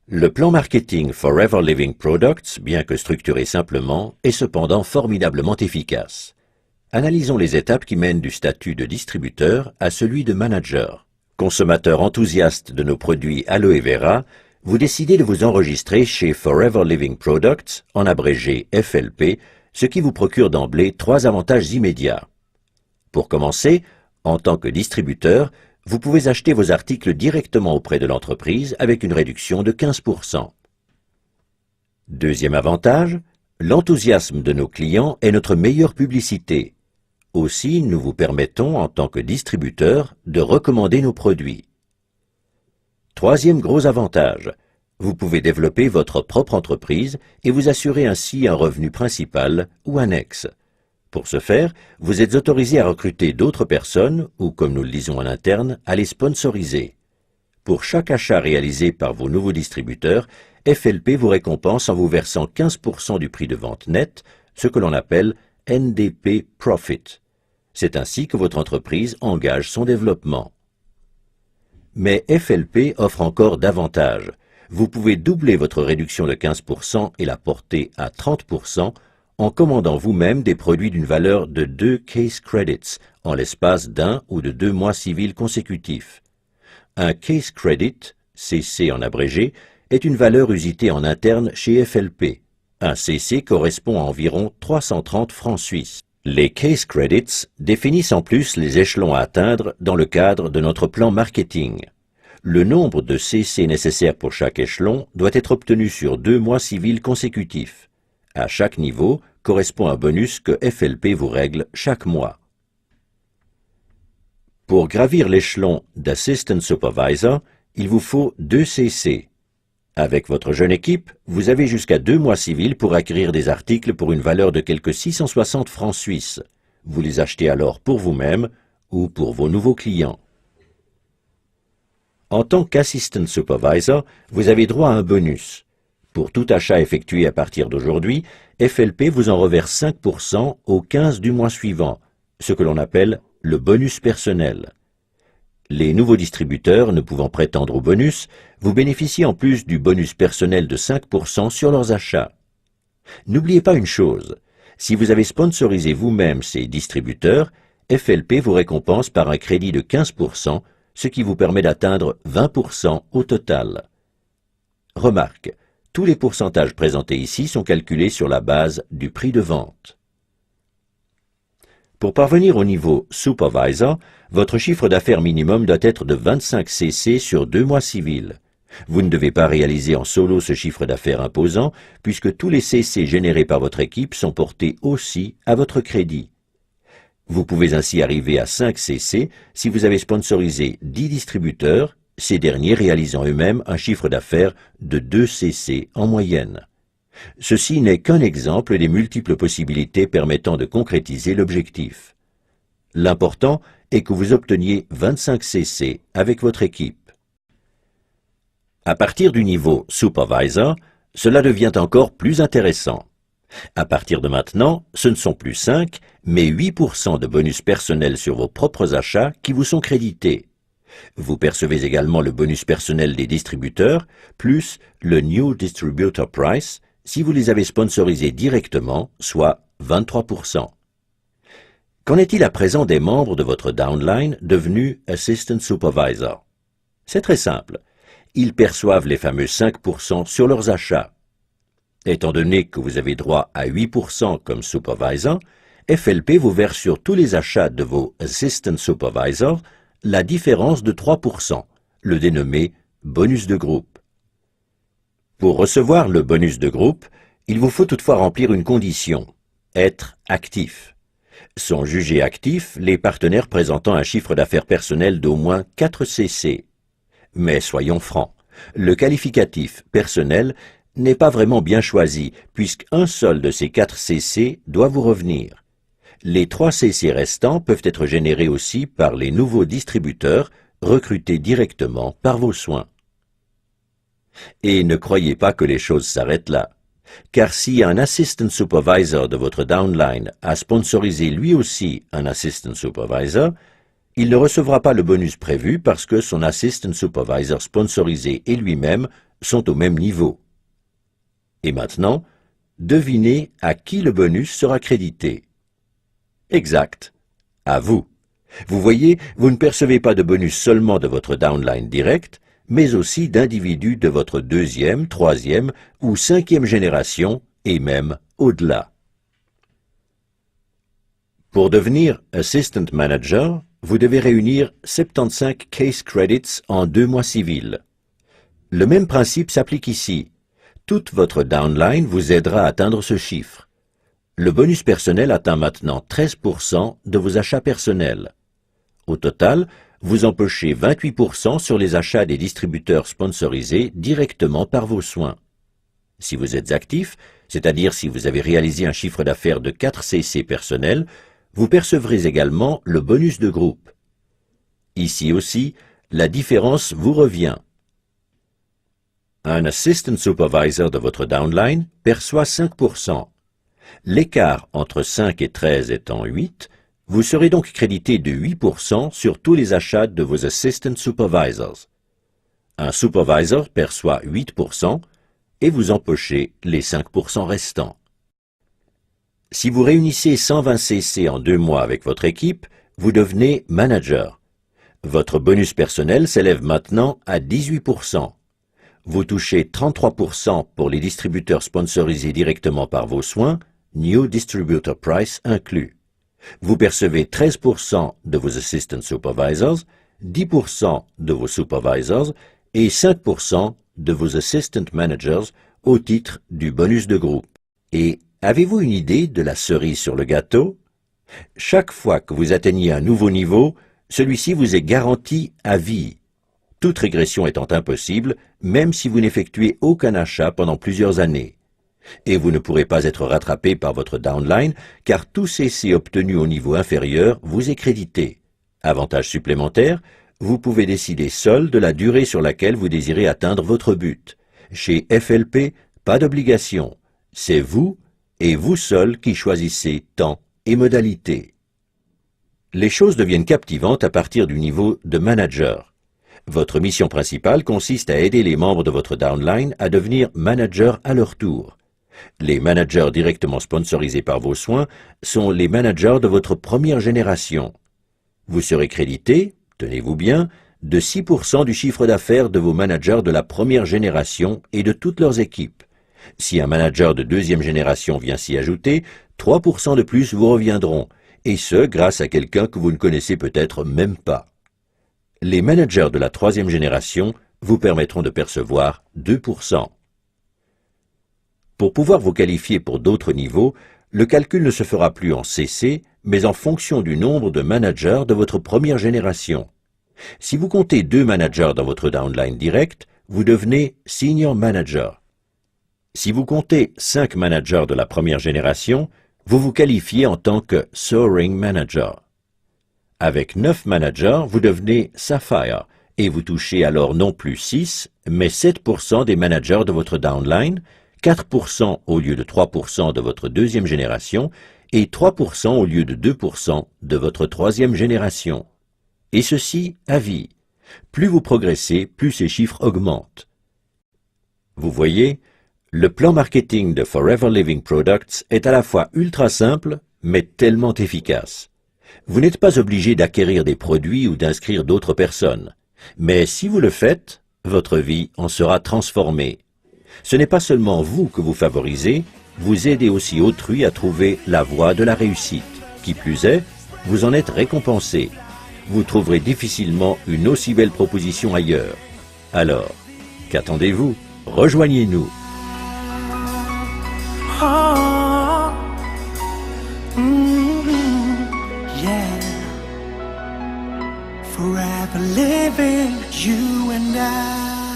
Le plan marketing Forever Living Products, bien que structuré simplement, est cependant formidablement efficace. Analysons les étapes qui mènent du statut de distributeur à celui de manager. Consommateur enthousiaste de nos produits Aloe Vera, vous décidez de vous enregistrer chez Forever Living Products, en abrégé FLP, ce qui vous procure d'emblée 3 avantages immédiats. Pour commencer, en tant que distributeur, vous pouvez acheter vos articles directement auprès de l'entreprise avec une réduction de 15%. Deuxième avantage, l'enthousiasme de nos clients est notre meilleure publicité. Aussi, nous vous permettons, en tant que distributeur, de recommander nos produits. Troisième gros avantage, vous pouvez développer votre propre entreprise et vous assurer ainsi un revenu principal ou annexe. Pour ce faire, vous êtes autorisé à recruter d'autres personnes ou, comme nous le disons en interne, à les sponsoriser. Pour chaque achat réalisé par vos nouveaux distributeurs, FLP vous récompense en vous versant 15% du prix de vente net, ce que l'on appelle NDP Profit. C'est ainsi que votre entreprise engage son développement. Mais FLP offre encore davantage. Vous pouvez doubler votre réduction de 15% et la porter à 30% en commandant vous-même des produits d'une valeur de 2 Case Credits en l'espace d'1 ou de 2 mois civils consécutifs. Un Case Credit, CC en abrégé, est une valeur usitée en interne chez FLP. Un CC correspond à environ 330 francs suisses. Les Case Credits définissent en plus les échelons à atteindre dans le cadre de notre plan marketing. Le nombre de CC nécessaires pour chaque échelon doit être obtenu sur 2 mois civils consécutifs. À chaque niveau correspond un bonus que FLP vous règle chaque mois. Pour gravir l'échelon d'Assistant Supervisor, il vous faut 2 CC. Avec votre jeune équipe, vous avez jusqu'à 2 mois civils pour acquérir des articles pour une valeur de quelque 660 francs suisses. Vous les achetez alors pour vous-même ou pour vos nouveaux clients. En tant qu'Assistant Supervisor, vous avez droit à un bonus. Pour tout achat effectué à partir d'aujourd'hui, FLP vous en reverse 5% au 15 du mois suivant, ce que l'on appelle le bonus personnel. Les nouveaux distributeurs ne pouvant prétendre au bonus, vous bénéficiez en plus du bonus personnel de 5% sur leurs achats. N'oubliez pas une chose, si vous avez sponsorisé vous-même ces distributeurs, FLP vous récompense par un crédit de 15%, ce qui vous permet d'atteindre 20% au total. Remarque, tous les pourcentages présentés ici sont calculés sur la base du prix de vente. Pour parvenir au niveau Supervisor, votre chiffre d'affaires minimum doit être de 25 CC sur 2 mois civils. Vous ne devez pas réaliser en solo ce chiffre d'affaires imposant, puisque tous les CC générés par votre équipe sont portés aussi à votre crédit. Vous pouvez ainsi arriver à 5 CC si vous avez sponsorisé 10 distributeurs, ces derniers réalisant eux-mêmes un chiffre d'affaires de 2 CC en moyenne. Ceci n'est qu'un exemple des multiples possibilités permettant de concrétiser l'objectif. L'important est que vous obteniez 25 CC avec votre équipe. À partir du niveau Supervisor, cela devient encore plus intéressant. À partir de maintenant, ce ne sont plus 5, mais 8% de bonus personnel sur vos propres achats qui vous sont crédités. Vous percevez également le bonus personnel des distributeurs, plus le New Distributor Price, si vous les avez sponsorisés directement, soit 23%. Qu'en est-il à présent des membres de votre downline devenus Assistant Supervisor? C'est très simple. Ils perçoivent les fameux 5% sur leurs achats. Étant donné que vous avez droit à 8% comme Supervisor, FLP vous verse sur tous les achats de vos Assistant Supervisors la différence de 3%, le dénommé bonus de groupe. Pour recevoir le bonus de groupe, il vous faut toutefois remplir une condition, être actif. Sont jugés actifs les partenaires présentant un chiffre d'affaires personnel d'au moins 4 CC. Mais soyons francs, le qualificatif personnel n'est pas vraiment bien choisi, puisqu'un seul de ces 4 CC doit vous revenir. Les 3 CC restants peuvent être générés aussi par les nouveaux distributeurs recrutés directement par vos soins. Et ne croyez pas que les choses s'arrêtent là, car si un Assistant Supervisor de votre downline a sponsorisé lui aussi un Assistant Supervisor, il ne recevra pas le bonus prévu parce que son Assistant Supervisor sponsorisé et lui-même sont au même niveau. Et maintenant, devinez à qui le bonus sera crédité. Exact, à vous. Vous voyez, vous ne percevez pas de bonus seulement de votre downline direct, mais aussi d'individus de votre deuxième, troisième ou cinquième génération, et même au-delà. Pour devenir Assistant Manager, vous devez réunir 75 Case Credits en 2 mois civils. Le même principe s'applique ici. Toute votre downline vous aidera à atteindre ce chiffre. Le bonus personnel atteint maintenant 13% de vos achats personnels. Au total, vous empochez 28% sur les achats des distributeurs sponsorisés directement par vos soins. Si vous êtes actif, c'est-à-dire si vous avez réalisé un chiffre d'affaires de 4 CC personnels, vous percevrez également le bonus de groupe. Ici aussi, la différence vous revient. Un Assistant Supervisor de votre downline perçoit 5%. L'écart entre 5 et 13 étant 8, vous serez donc crédité de 8% sur tous les achats de vos Assistant Supervisors. Un Supervisor perçoit 8% et vous empochez les 5% restants. Si vous réunissez 120 CC en 2 mois avec votre équipe, vous devenez Manager. Votre bonus personnel s'élève maintenant à 18%. Vous touchez 33% pour les distributeurs sponsorisés directement par vos soins, New Distributor Price inclus. Vous percevez 13% de vos Assistant Supervisors, 10% de vos Supervisors et 5% de vos Assistant Managers au titre du bonus de groupe. Et avez-vous une idée de la cerise sur le gâteau? Chaque fois que vous atteignez un nouveau niveau, celui-ci vous est garanti à vie. Toute régression étant impossible, même si vous n'effectuez aucun achat pendant plusieurs années. Et vous ne pourrez pas être rattrapé par votre downline, car tout CC obtenu au niveau inférieur vous est crédité. Avantage supplémentaire, vous pouvez décider seul de la durée sur laquelle vous désirez atteindre votre but. Chez FLP, pas d'obligation. C'est vous et vous seul qui choisissez temps et modalité. Les choses deviennent captivantes à partir du niveau de manager. Votre mission principale consiste à aider les membres de votre downline à devenir managers à leur tour. Les managers directement sponsorisés par vos soins sont les managers de votre première génération. Vous serez crédité, tenez-vous bien, de 6% du chiffre d'affaires de vos managers de la première génération et de toutes leurs équipes. Si un manager de deuxième génération vient s'y ajouter, 3% de plus vous reviendront, et ce grâce à quelqu'un que vous ne connaissez peut-être même pas. Les managers de la troisième génération vous permettront de percevoir 2%. Pour pouvoir vous qualifier pour d'autres niveaux, le calcul ne se fera plus en CC, mais en fonction du nombre de managers de votre première génération. Si vous comptez 2 managers dans votre downline direct, vous devenez Senior Manager. Si vous comptez 5 managers de la première génération, vous vous qualifiez en tant que Soaring Manager. Avec 9 managers, vous devenez Sapphire et vous touchez alors non plus 6, mais 7% des managers de votre downline, 4% au lieu de 3% de votre deuxième génération et 3% au lieu de 2% de votre troisième génération. Et ceci à vie. Plus vous progressez, plus ces chiffres augmentent. Vous voyez, le plan marketing de Forever Living Products est à la fois ultra simple, mais tellement efficace. Vous n'êtes pas obligé d'acquérir des produits ou d'inscrire d'autres personnes. Mais si vous le faites, votre vie en sera transformée. Ce n'est pas seulement vous que vous favorisez, vous aidez aussi autrui à trouver la voie de la réussite. Qui plus est, vous en êtes récompensé. Vous trouverez difficilement une aussi belle proposition ailleurs. Alors, qu'attendez-vous? Rejoignez-nous. Oh, yeah. Forever living, you and I.